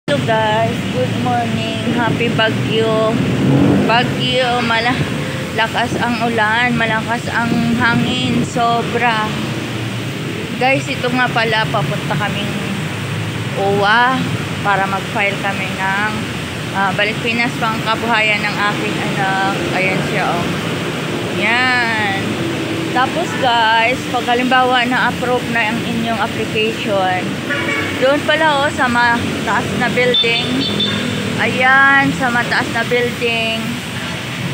Hello guys, good morning. Happy Bagyo. Bagyo, malakas ang ulan, malakas ang hangin, sobra. Guys, ito nga pala, papunta kaming OWA para mag-file kami ng Balik Pinas Pangkabuhayan ng aking anak. Ayan siya, oh. Yan. Tapos guys, pag halimbawa na-approve na ang inyong application, doon pala, oh, sa mataas na building. Ayan, sa mataas na building.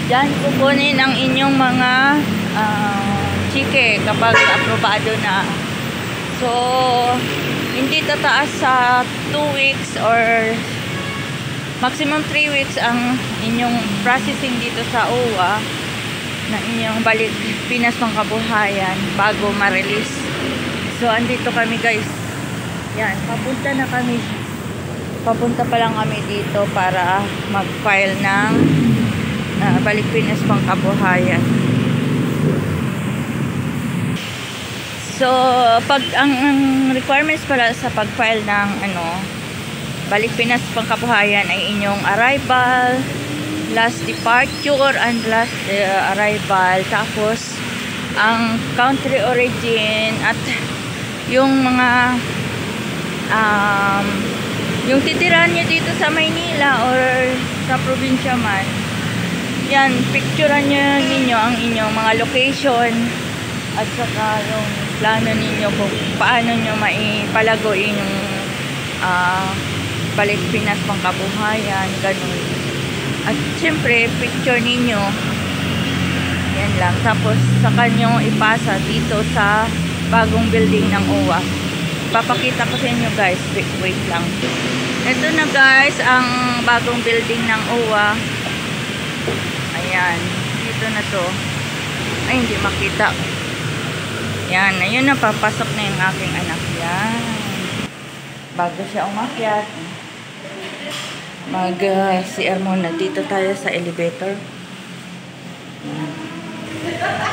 Diyan kukunin ang inyong mga chike kapag aprobado na. So, hindi tataas sa 2 weeks or maximum 3 weeks ang inyong processing dito sa OWA na inyong Balik Pinas Pangkabuhayan bago ma-release. So, andito kami guys. Yan, papunta na kami. Papunta pa lang kami dito para mag-file ng Balik Pinas Pangkabuhayan. So, pag ang requirements pala sa pag-file ng Balik Pinas Pangkabuhayan ay inyong arrival, last departure, and last arrival. Tapos, ang country origin at yung mga yung titirahan nyo dito sa Maynila or sa probinsya man, yan, picturean nyo ninyo ang inyong mga location at saka yung plano ninyo kung paano nyo maipalago yung Balik Pinas Pangkabuhayan, ganun. At syempre, picture ninyo, yan lang. Tapos saka nyo ipasa dito sa bagong building ng OWA. Papakita ko sa inyo guys, wait lang. Ito na guys ang bagong building ng OWA. Ayan, dito na to. Ay, hindi makita. Yan, ayun na, papasok na yung aking anak. Yan, bago siya umakyat, CR muna. Dito tayo sa elevator.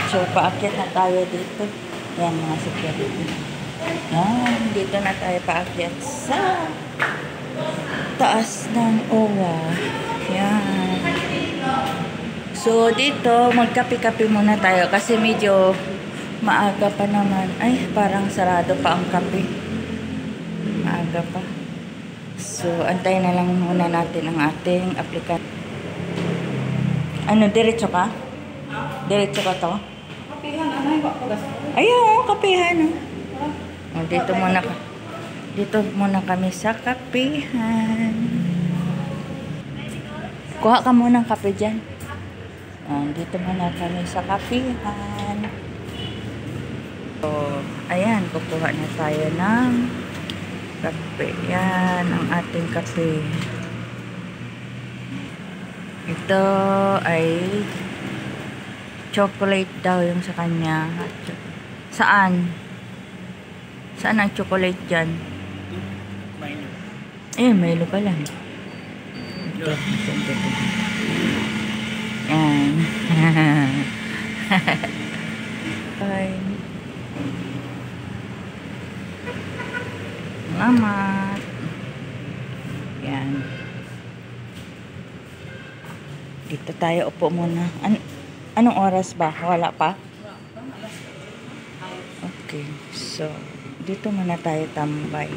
So, paakyat na tayo dito. Yan, mga security. Yan, dito na tayo paakyat sa taas ng OWA. Yan. So, dito, magkape-kape muna tayo kasi medyo maaga pa naman. Ay, parang sarado pa ang kape. Maaga pa. So, antayin na lang muna natin ang ating applicant. Ano, diretso ka? Diretso ka to? Ayun, kapihan. Oh, dito muna ka. Dito muna kami sa kapihan. Kuha ka muna ng kape dyan. Dito muna kami sa kapihan. So, ayan, kukuha na tayo ng kape. Yan, ang ating kape. Ito ay chocolate daw yung sa kanya. Saan? Saan ang chocolate dyan? Milo. Eh, Milo pala. Ito. Yan. Bye. Salamat. Yan. Dito tayo, upo muna. Anong oras ba? Wala pa? Okay. So, dito muna tayo tambay.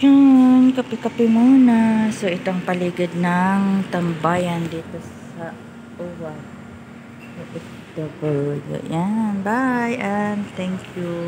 Yan. Kape-kape muna. So, itong paligid ng tambayan dito sa OWA. Yan. Bye and thank you.